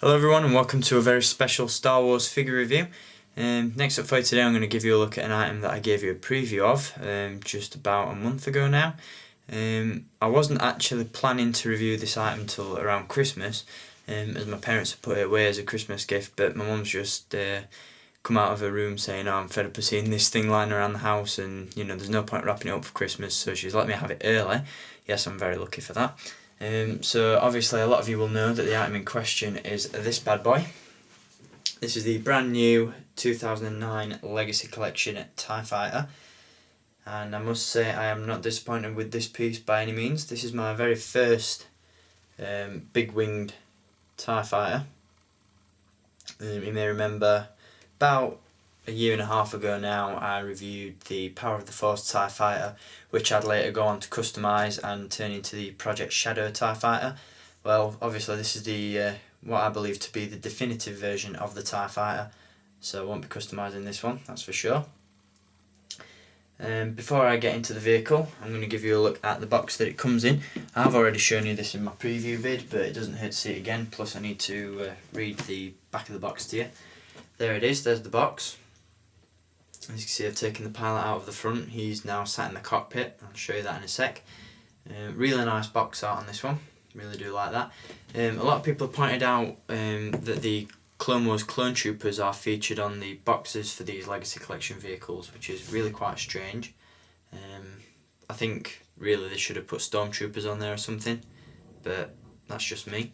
Hello everyone and welcome to a very special Star Wars figure review. Next up for you today I'm going to give you a look at an item that I gave you a preview of just about a month ago now. I wasn't actually planning to review this item until around Christmas, as my parents had put it away as a Christmas gift, but my mum's just come out of her room saying, "Oh, I'm fed up of seeing this thing lying around the house and there's no point wrapping it up for Christmas," so she's let me have it early. Yes, I'm very lucky for that. So obviously a lot of you will know that the item in question is this bad boy. This is the brand new 2009 Legacy Collection TIE Fighter, and I must say I am not disappointed with this piece by any means. This is my very first big winged TIE Fighter. You may remember about a year and a half ago now I reviewed the Power of the Force TIE Fighter, which I'd later go on to customise and turn into the Project Shadow TIE Fighter. Well, obviously this is the what I believe to be the definitive version of the TIE Fighter, so I won't be customising this one, that's for sure. Before I get into the vehicle, I'm going to give you a look at the box that it comes in. I've already shown you this in my preview vid, but it doesn't hurt to see it again, plus I need to read the back of the box to you. There it is, there's the box. As you can see, I've taken the pilot out of the front. He's now sat in the cockpit. I'll show you that in a sec. Really nice box art on this one. Really do like that. A lot of people have pointed out that the Clone Wars clone troopers are featured on the boxes for these Legacy Collection vehicles, which is really quite strange. I think really they should have put stormtroopers on there or something, but that's just me.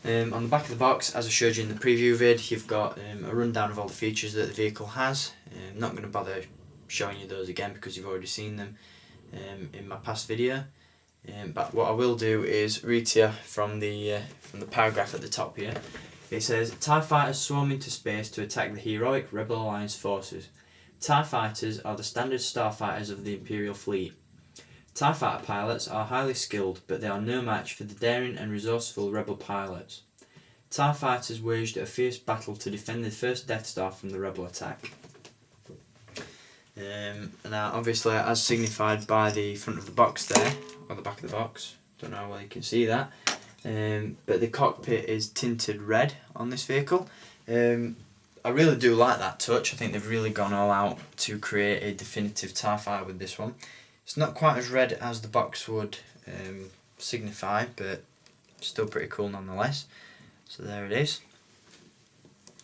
On the back of the box, as I showed you in the preview vid, you've got a rundown of all the features that the vehicle has. I'm not going to bother showing you those again because you've already seen them in my past video. But what I will do is read to you from the paragraph at the top here. It says, "TIE fighters swarm into space to attack the heroic Rebel Alliance forces. TIE fighters are the standard starfighters of the Imperial fleet. TIE fighter pilots are highly skilled, but they are no match for the daring and resourceful Rebel pilots. TIE fighters waged a fierce battle to defend the first Death Star from the Rebel attack." Now obviously, as signified by the front of the box there, or the back of the box, don't know how well you can see that, but the cockpit is tinted red on this vehicle. I really do like that touch. I think they've really gone all out to create a definitive TIE fighter with this one. It's not quite as red as the box would signify, but still pretty cool nonetheless. So there it is.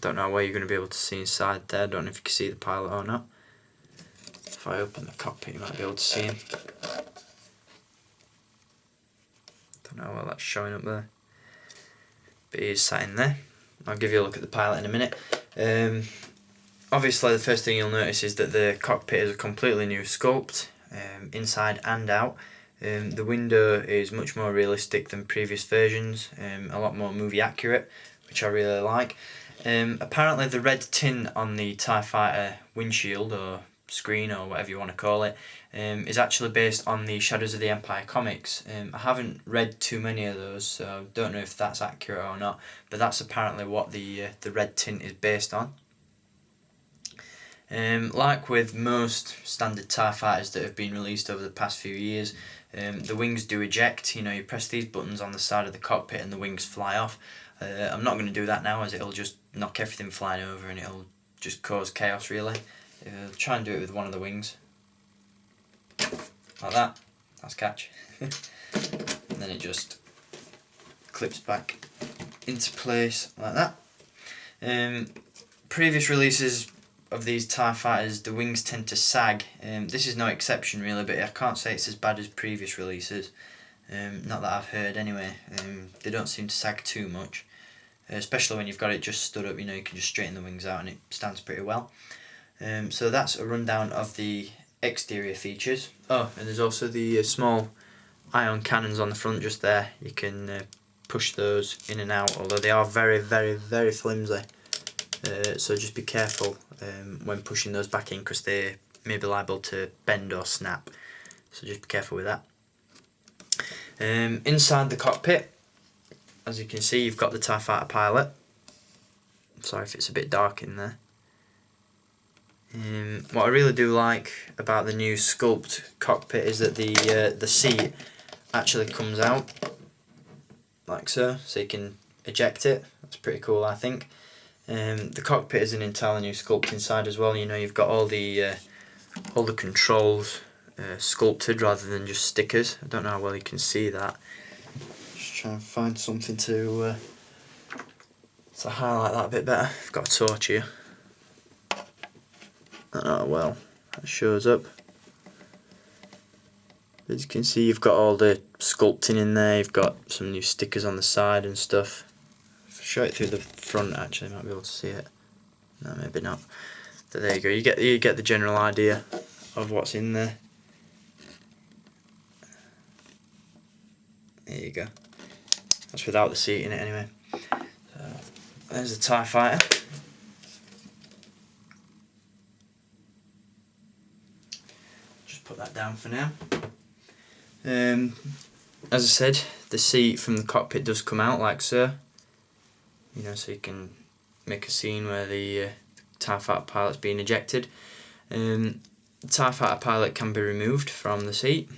Don't know where you're going to be able to see inside there. Don't know if you can see the pilot or not. If I open the cockpit you might be able to see him. Don't know how that's showing up there, but he is sat in there. I'll give you a look at the pilot in a minute. Obviously the first thing you'll notice is that the cockpit is a completely new sculpt, inside and out. The window is much more realistic than previous versions, a lot more movie accurate, which I really like. Apparently the red tint on the TIE Fighter windshield or screen or whatever you want to call it is actually based on the Shadows of the Empire comics. I haven't read too many of those, so I don't know if that's accurate or not, but that's apparently what the red tint is based on. Like with most standard TIE fighters that have been released over the past few years, the wings do eject. You press these buttons on the side of the cockpit and the wings fly off. I'm not going to do that now, as it'll just knock everything flying over and it'll just cause chaos really. I'll try and do it with one of the wings. Like that. That's catch. And then it just clips back into place like that. Previous releases of these TIE fighters, the wings tend to sag. This is no exception really, but I can't say it's as bad as previous releases. Not that I've heard anyway. They don't seem to sag too much, especially when you've got it just stood up. You can just straighten the wings out and it stands pretty well. So that's a rundown of the exterior features. Oh, and there's also the small ion cannons on the front just there. You can push those in and out, although they are very, very, very flimsy. So just be careful when pushing those back in, because they may be liable to bend or snap. So just be careful with that. Inside the cockpit, as you can see, you've got the TIE Fighter pilot. Sorry if it's a bit dark in there. What I really do like about the new sculpt cockpit is that the seat actually comes out like so you can eject it. It's pretty cool, I think. The cockpit is an entirely new sculpt inside as well. You know, you've got all the controls sculpted rather than just stickers. I don't know how well you can see that. Just trying to find something to highlight that a bit better. I've got a torch here. Oh well, that shows up. As you can see, you've got all the sculpting in there. You've got some new stickers on the side and stuff. If I show it through the front, actually, you might be able to see it. No, maybe not. So there you go. You get the general idea of what's in there. There you go. That's without the seat in it anyway. So, there's the TIE fighter. Just put that down for now. As I said, the seat from the cockpit does come out like so. You know, so you can make a scene where the TIE fighter pilot's being ejected. The TIE fighter pilot can be removed from the seat,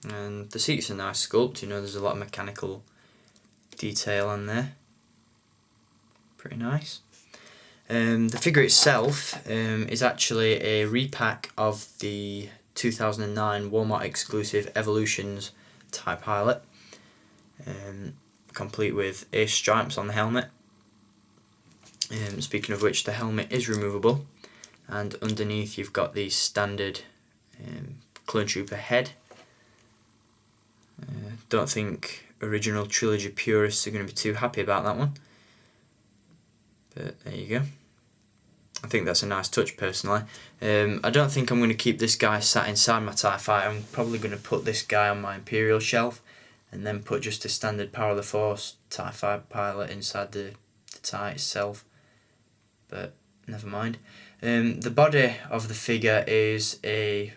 and the seat's a nice sculpt. You know, there's a lot of mechanical detail on there. Pretty nice. The figure itself is actually a repack of the 2009 Walmart exclusive Evolutions TIE pilot, complete with ace stripes on the helmet. Speaking of which, the helmet is removable, and underneath you've got the standard clone trooper head. Don't think original trilogy purists are going to be too happy about that one, but there you go. I think that's a nice touch personally. I don't think I'm going to keep this guy sat inside my TIE fighter. I'm probably going to put this guy on my Imperial shelf and then put just a standard Power of the Force TIE fighter pilot inside the TIE itself, but never mind. The body of the figure is a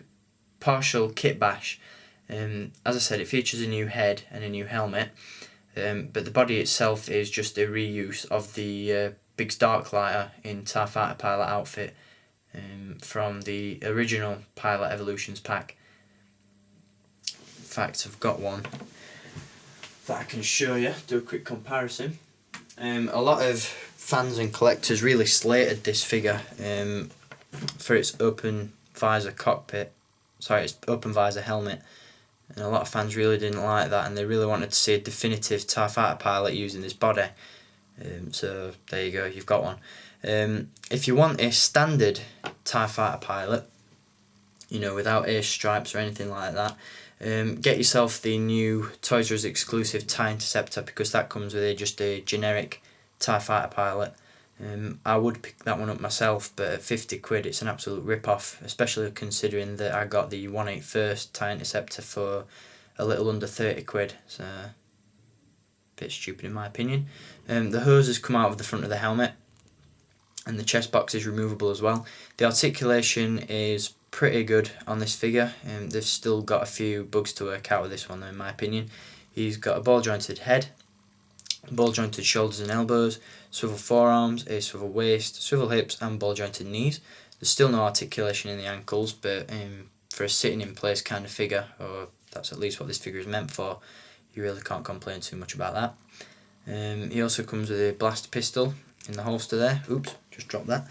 partial kit bash. As I said, it features a new head and a new helmet, but the body itself is just a reuse of the Biggs Darklighter in TIE Fighter pilot outfit from the original Pilot Evolutions pack. In fact, I've got one that I can show you, do a quick comparison. A lot of fans and collectors really slated this figure for its open visor cockpit, its open visor helmet, and a lot of fans really didn't like that, and they really wanted to see a definitive TIE Fighter pilot using this body. So there you go, you've got one. If you want a standard TIE Fighter pilot, you know, without ace stripes or anything like that, get yourself the new Toys R Us exclusive TIE Interceptor, because that comes with just a generic TIE Fighter pilot. I would pick that one up myself, but at 50 quid it's an absolute rip-off, especially considering that I got the 1/81st TIE Interceptor for a little under 30 quid, so a bit stupid in my opinion. The hoses come out of the front of the helmet, and the chest box is removable as well. The articulation is pretty good on this figure, and they've still got a few bugs to work out with this one though, in my opinion. He's got a ball jointed head, ball jointed shoulders and elbows, swivel forearms, a swivel waist, swivel hips and ball jointed knees. There's still no articulation in the ankles, but for a sitting in place kind of figure, or that's at least what this figure is meant for, you really can't complain too much about that. He also comes with a blaster pistol in the holster there. Oops, just dropped that.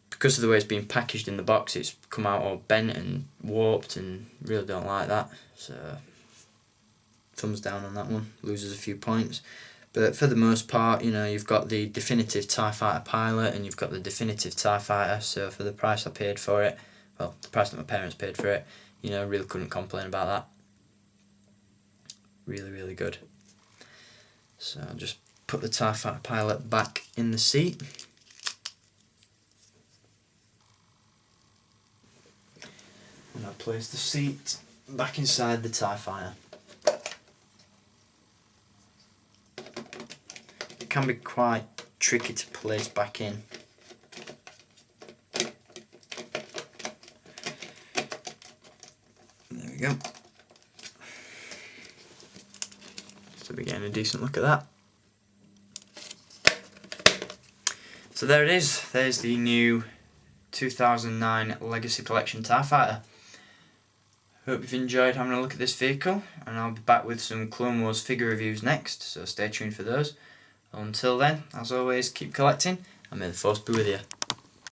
Because of the way it's been packaged in the box, it's come out all bent and warped, and really don't like that, so thumbs down on that one, loses a few points. But for the most part, you know, you've got the definitive TIE Fighter pilot and you've got the definitive TIE Fighter, so for the price I paid for it, well, the price that my parents paid for it, you know, really couldn't complain about that. Really, really good. So I'll just put the TIE Fighter pilot back in the seat. And I'll place the seat back inside the TIE Fighter. It can be quite tricky to place back in. There we go. So we're getting a decent look at that. So there it is. There's the new 2009 Legacy Collection TIE Fighter. Hope you've enjoyed having a look at this vehicle, and I'll be back with some Clone Wars figure reviews next, so stay tuned for those. Until then, as always, keep collecting, and may the Force be with you.